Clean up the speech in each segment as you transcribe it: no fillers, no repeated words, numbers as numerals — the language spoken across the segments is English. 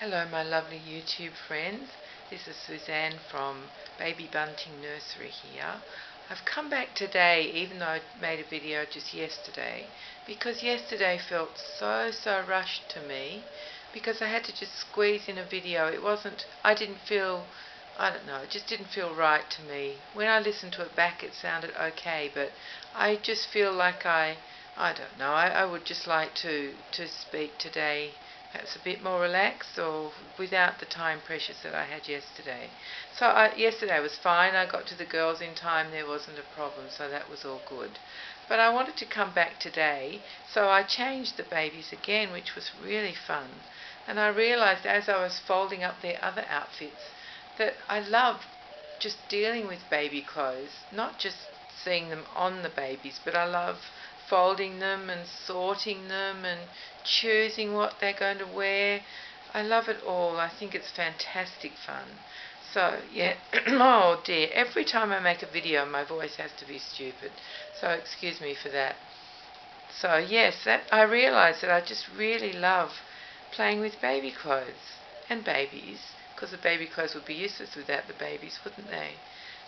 Hello my lovely YouTube friends, this is Suzanne from Baby Bunting Nursery here. I've come back today even though I made a video just yesterday because yesterday felt so rushed to me because I had to just squeeze in a video. It just didn't feel right to me. When I listened to it back it sounded okay, but I just feel like I would just like to speak today perhaps a bit more relaxed or without the time pressures that I had yesterday. So yesterday was fine. I got to the girls in time. There wasn't a problem, so that was all good. But I wanted to come back today, so I changed the babies again, which was really fun. And I realized as I was folding up their other outfits that I love just dealing with baby clothes, not just seeing them on the babies, but I love folding them and sorting them and choosing what they're going to wear. I love it all. I think it's fantastic fun. So yeah, oh dear, every time I make a video my voice has to be stupid, so excuse me for that. So yes, I realised that I just really love playing with baby clothes and babies, because the baby clothes would be useless without the babies, wouldn't they?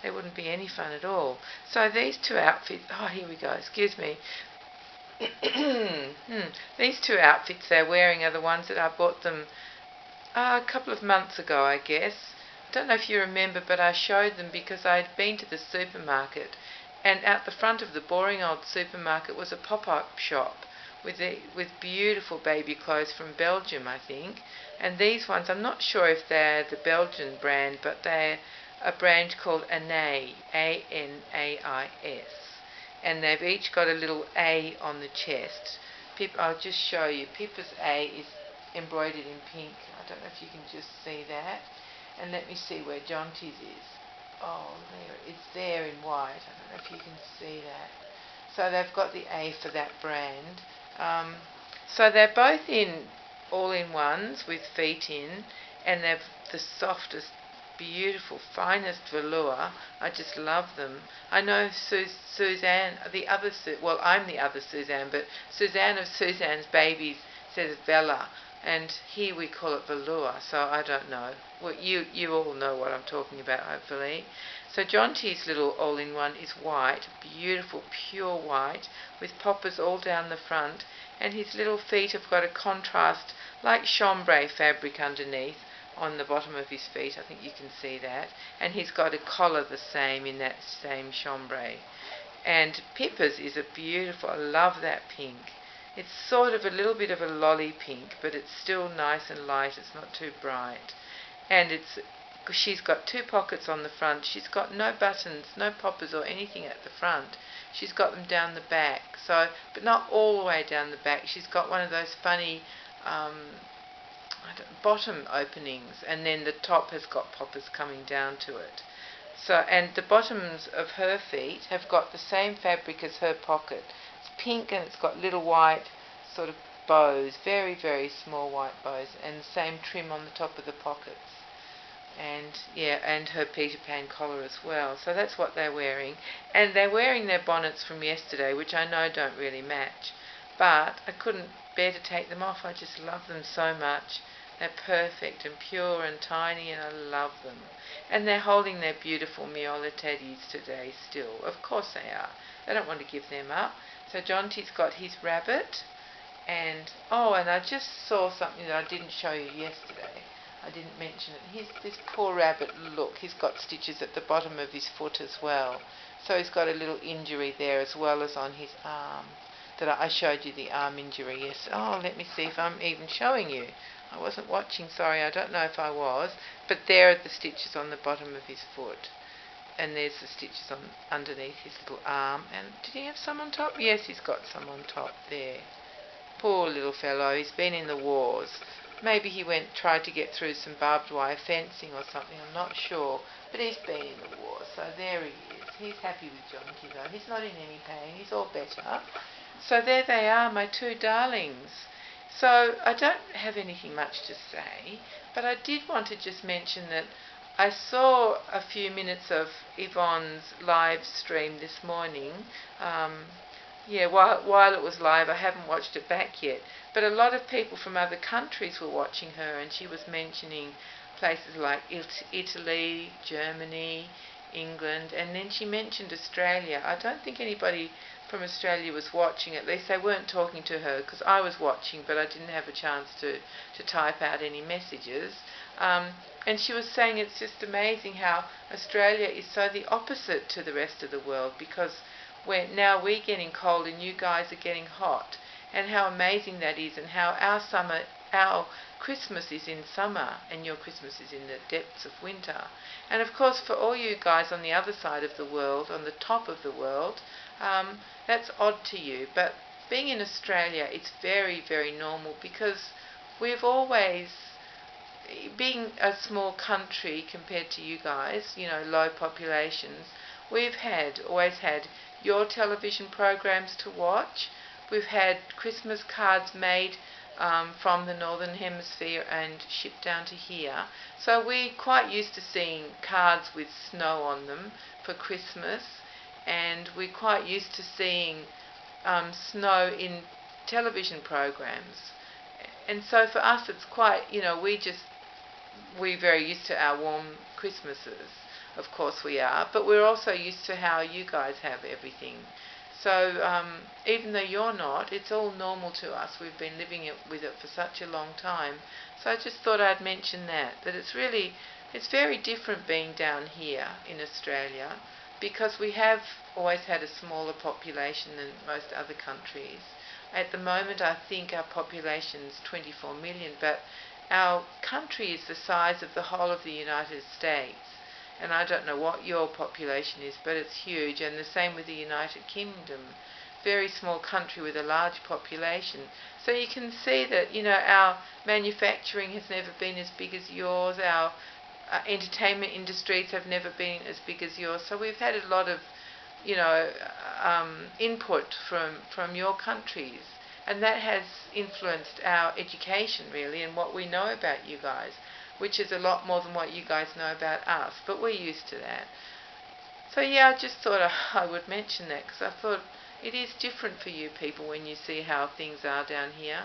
They wouldn't be any fun at all. So these two outfits, oh here we go, excuse me. These two outfits they're wearing are the ones that I bought them a couple of months ago, I guess. I don't know if you remember, but I showed them because I had been to the supermarket, and out the front of the boring old supermarket was a pop-up shop with beautiful baby clothes from Belgium, I think. And these ones, I'm not sure if they're the Belgian brand, but they're a brand called Anais, A-N-A-I-S. And they've each got a little A on the chest. I'll just show you. Pippa's A is embroidered in pink. I don't know if you can just see that. And let me see where Jonty's is. Oh, there, it's there in white. I don't know if you can see that. So they've got the A for that brand. So they're both in all-in-ones with feet in, and they've the softest, beautiful, finest velour. I just love them. I know Suzanne, I'm the other Suzanne, but Suzanne of Suzanne's Babies says Vella, and here we call it velour, so I don't know. Well, you all know what I'm talking about, hopefully. So Jonty's little all-in-one is white, beautiful, pure white, with poppers all down the front, and his little feet have got a contrast like chambray fabric underneath on the bottom of his feet. I think you can see that. And he's got a collar the same in that same chambray. And Pippa's is a beautiful, I love that pink. It's sort of a little bit of a lolly pink, but it's still nice and light. It's not too bright. And she's got two pockets on the front. She's got no buttons, no poppers or anything at the front. She's got them down the back. So, but not all the way down the back. She's got one of those funny bottom openings, and then the top has got poppers coming down to it. So, and the bottoms of her feet have got the same fabric as her pocket. It's pink and it's got little white sort of bows, very small white bows, and the same trim on the top of the pockets. And yeah, and her Peter Pan collar as well. So that's what they're wearing. And they're wearing their bonnets from yesterday, which I know don't really match, but I couldn't bear to take them off. I just love them so much. They're perfect and pure and tiny, and I love them. And they're holding their beautiful Miola teddies today still. Of course they are. They don't want to give them up. So Jonty's got his rabbit, and and I just saw something that I didn't show you yesterday. I didn't mention it. This poor rabbit, look, he's got stitches at the bottom of his foot as well. So he's got a little injury there as well as on his arm. I showed you the arm injury, yes. Oh, let me see if I'm even showing you. I wasn't watching, sorry, I don't know if I was. But there are the stitches on the bottom of his foot. And there's the stitches underneath his little arm. And did he have some on top? Yes, he's got some on top there. Poor little fellow, he's been in the wars. Maybe he tried to get through some barbed wire fencing or something, I'm not sure. But he's been in the war, so there he is. He's happy with Jonty though. He's not in any pain, he's all better. So there they are, my two darlings. So I don't have anything much to say, but I did want to just mention that I saw a few minutes of Yvonne's live stream this morning Yeah, while it was live, I haven't watched it back yet. But a lot of people from other countries were watching her, and she was mentioning places like Italy, Germany, England, and then she mentioned Australia. I don't think anybody from Australia was watching. At least they weren't talking to her, because I was watching, but I didn't have a chance to type out any messages. Um, and she was saying it's just amazing how Australia is so the opposite to the rest of the world, because we're getting cold and you guys are getting hot, and how amazing that is, and how our Christmas is in summer and your Christmas is in the depths of winter. And of course, for all you guys on the other side of the world, on the top of the world, that's odd to you. But being in Australia, it's very, very normal, because we've always, being a small country compared to you guys, low populations, we've always had your television programs to watch. We've had Christmas cards made from the Northern Hemisphere and shipped down to here. So we're quite used to seeing cards with snow on them for Christmas, and we're quite used to seeing snow in television programs. And so for us, it's quite, we're very used to our warm Christmases. Of course we are, but we're also used to how you guys have everything. So even though you're not, it's all normal to us. We've been living with it for such a long time. So I just thought I'd mention that it's very different being down here in Australia, because we have always had a smaller population than most other countries. At the moment, I think our population is 24 million, but our country is the size of the whole of the United States. And I don't know what your population is, but it's huge. And the same with the United Kingdom. Very small country with a large population. So you can see that, our manufacturing has never been as big as yours. Our entertainment industries have never been as big as yours. So we've had a lot of, input from your countries. And that has influenced our education, really, and what we know about you guys, which is a lot more than what you guys know about us, but we're used to that. So yeah, I just thought I would mention that, because I thought it is different for you people when you see how things are down here,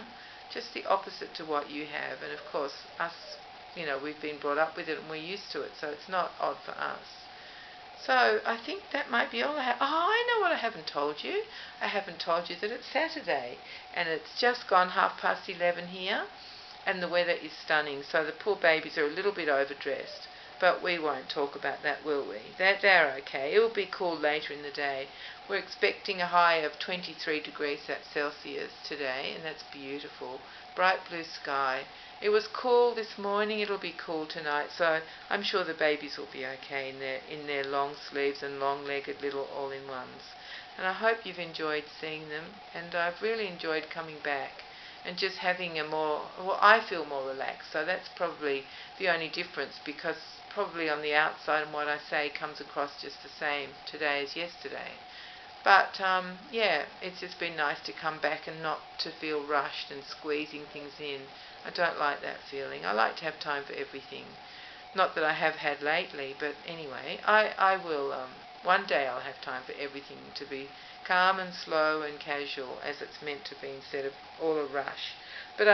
just the opposite to what you have. And of course, us, we've been brought up with it and we're used to it, so it's not odd for us. So I think that might be all I have. Oh, I know what I haven't told you. I haven't told you that it's Saturday, and it's just gone 11:30 here, and the weather is stunning. So the poor babies are a little bit overdressed, but we won't talk about that, will we? They're okay. It will be cool later in the day. We're expecting a high of 23 degrees Celsius today, and that's beautiful. Bright blue sky. It was cool this morning. It'll be cool tonight, so I'm sure the babies will be okay in their long sleeves and long-legged little all-in-ones. And I hope you've enjoyed seeing them, and I've really enjoyed coming back and just having I feel more relaxed. So that's probably the only difference, because probably on the outside and what I say comes across just the same today as yesterday. But yeah, it's just been nice to come back and not to feel rushed and squeezing things in. I don't like that feeling. I like to have time for everything. Not that I have had lately, but anyway, I will, one day I'll have time for everything to be calm and slow and casual as it's meant to be, instead of all a rush. But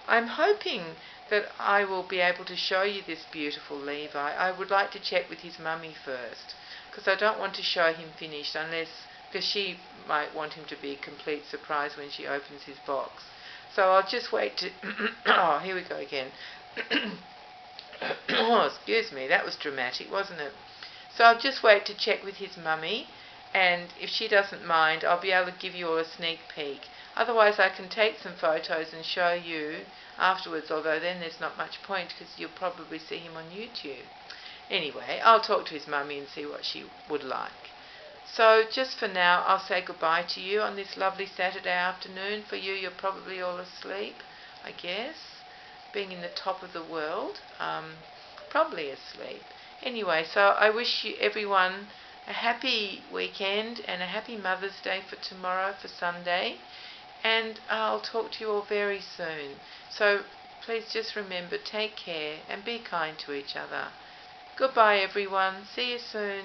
I'm hoping that I will be able to show you this beautiful Levi. I would like to check with his mummy first, because I don't want to show him finished because she might want him to be a complete surprise when she opens his box. So I'll just wait to, oh, here we go again. Oh, excuse me, that was dramatic, wasn't it? So I'll just wait to check with his mummy, and if she doesn't mind, I'll be able to give you all a sneak peek. Otherwise, I can take some photos and show you afterwards, although then there's not much point, because you'll probably see him on YouTube. Anyway, I'll talk to his mummy and see what she would like. So just for now, I'll say goodbye to you on this lovely Saturday afternoon. For you, you're probably all asleep, I guess, being in the top of the world, probably asleep. Anyway, so I wish you everyone a happy weekend and a happy Mother's Day for tomorrow, for Sunday, and I'll talk to you all very soon. So please just remember, take care and be kind to each other. Goodbye everyone. See you soon.